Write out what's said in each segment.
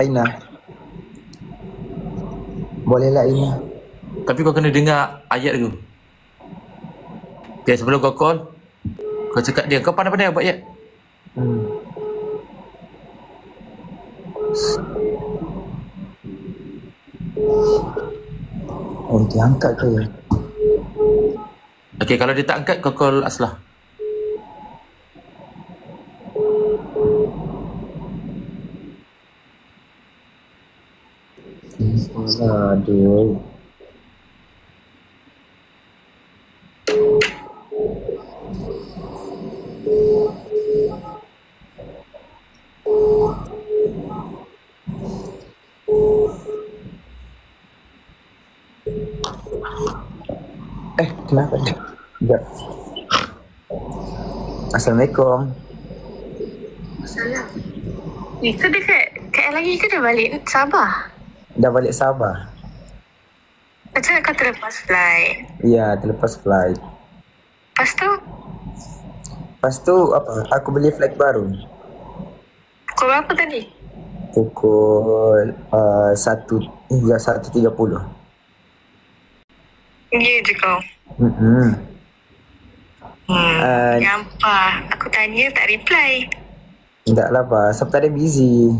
Aina. Bolehlah Aina. Tapi kau kena dengar ayat tu. Okay, sebelum kau call, kau cakap dia, kau pandai-pandai buat ayat. Oh, dia angkat ke? Okay, kalau dia tak angkat, kau call Aslah. Aduh. Kenapa? Sekejap. Assalamualaikum. Salam. Ni kau dekat lagi ke dah balik Sabah? Dah balik Sabah? Macam mana kau terlepas flight? Ya, terlepas flight. Lepas tu apa? Aku beli flight baru. Pukul berapa tadi? Pukul 1.30. Ya je kau. Nyampah. Aku tanya tak reply. Tak lah Pak, sebab tadi busy.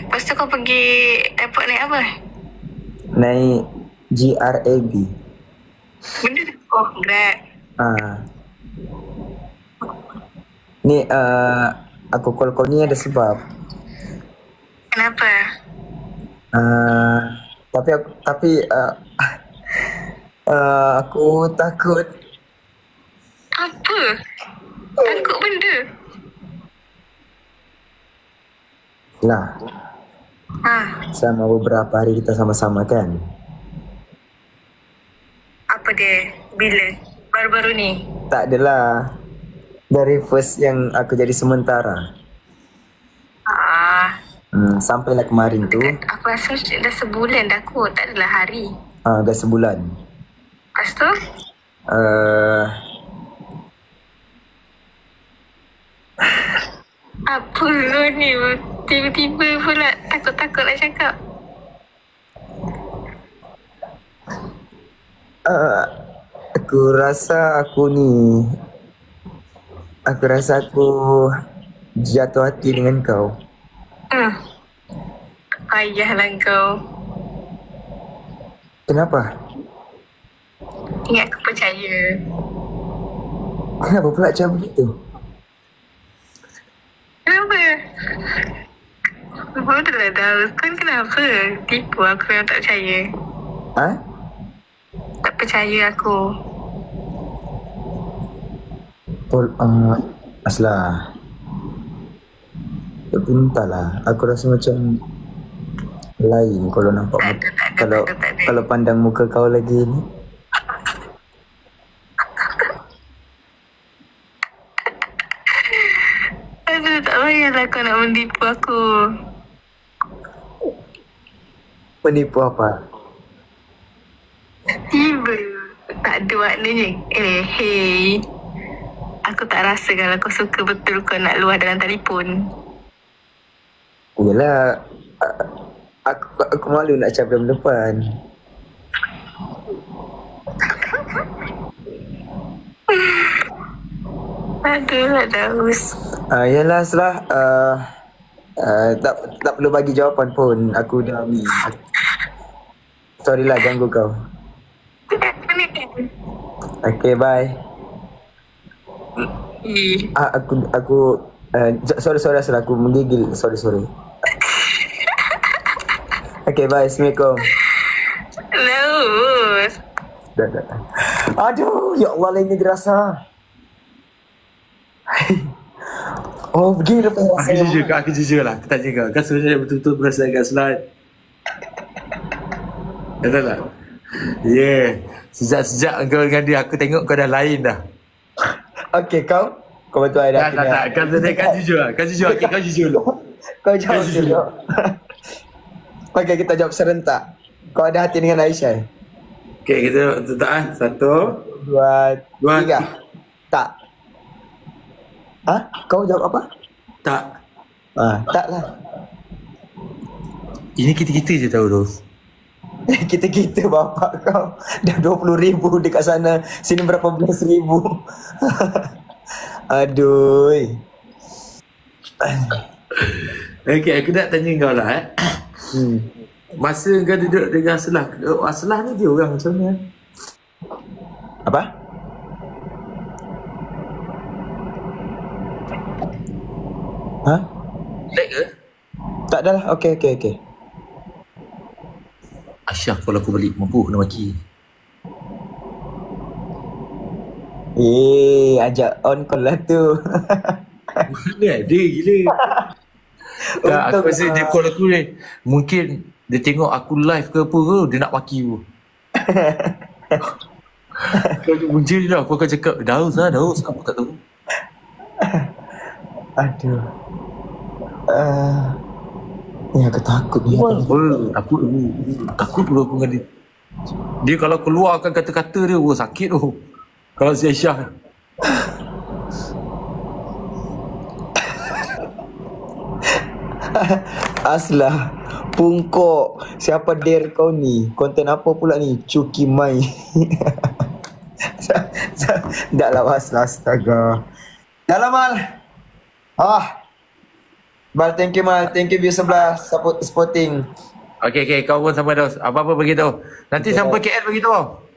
Lepas tu kau pergi airport naik apa? Naik GRAB. Benda tu? Oh, Grab. Ni aku call kau ni ada sebab. Kenapa? Tapi aku takut. Apa? Takut benda? Lah, selama beberapa hari kita sama-sama kan. Apa dia? Bila? Baru-baru ni? Tak adalah. Dari first yang aku jadi sementara. Sampailah kemarin tu. Aku rasa dah sebulan dah kot. Tak adalah hari. Dah sebulan. Lepas tu? Apa ni? Tiba-tiba pula takut-takut nak cakap. Aku rasa aku jatuh hati dengan kau. Payahlah kau. Kenapa? Ingat aku percaya. Kenapa pula macam begitu? Kenapa? Baru dah tahu. Kan kenapa? Tipu aku yang tak percaya. Tak percaya aku. Aslah. Tapi entahlah. Aku rasa macam lain kalau nampak kalau pandang muka kau lagi ni. Aduh, tak payahlah kau nak menipu aku. Menipu apa? Tiba. Tak ada maknanya. Hey. Aku tak rasa kalau kau suka betul kau nak luah dalam telefon. Yelah. Aku malu nak cakap dalam depan. Aduh, Daus. Yalah Aslah. Tak perlu bagi jawapan pun. Aku dah ni. Sorry lah ganggu kau. Okay, bye. Sorry Aslah, aku menggigil. Sorry. Okay, bye. Assalamualaikum. Daus. Dah. Aduh, ya Allah, lainnya dirasa. Oh, begini lepas rasa. Aku jujur lah. Aku tanya kau. Kau sebenarnya betul-betul berasa agak slide. Betul tak? Sejak kau dengan dia, aku tengok kau dah lain dah. Okay, kau betul ada. Tak. Kau jujur lah. Kau jujur. Okay, kau jujur dulu. Kau jawab dulu. Okay, kita jawab serentak. Kau ada hati dengan Aisyah? Okay, kita letak 1, 2, 3. Tak. Kau jawab apa? Tak. Taklah. Ini kita-kita je tahu Ros. Kita bapak kau dah 20,000 dekat sana. Sini berapa belas ribu. Aduh. Okay, aku nak tanya kau lah Masa kau duduk dengan Aslah, Aslah ni dia orang macam mana? Apa? Ha? Lag ke? Tak dah lah. Okay. Aisyah kalau aku balik mampu kena maki. Ajak on call lah tu. Mana ada gila. Tak, aku rasa dia call aku ni. Mungkin dia tengok aku live ke apa ke, dia nak maki aku. Kalau punca dia dah, aku akan cakap, Daus, aku tak tahu. Aduh. Aku takut ni. Takut pula aku dengan dia. Dia kalau keluarkan kata-kata dia, sakit tu. Kalau si Aisyah. Aslah, pungkok. Siapa dare kau ni? Konten apa pula ni? Cuki Mai. Tak lah Aslah, astaga. Dah lah Mal. Mal, thank you Mal. Thank you view sebelah supporting. Okay, kau pun sampai dah. Apa-apa beritahu. Nanti sampai KL beritahu.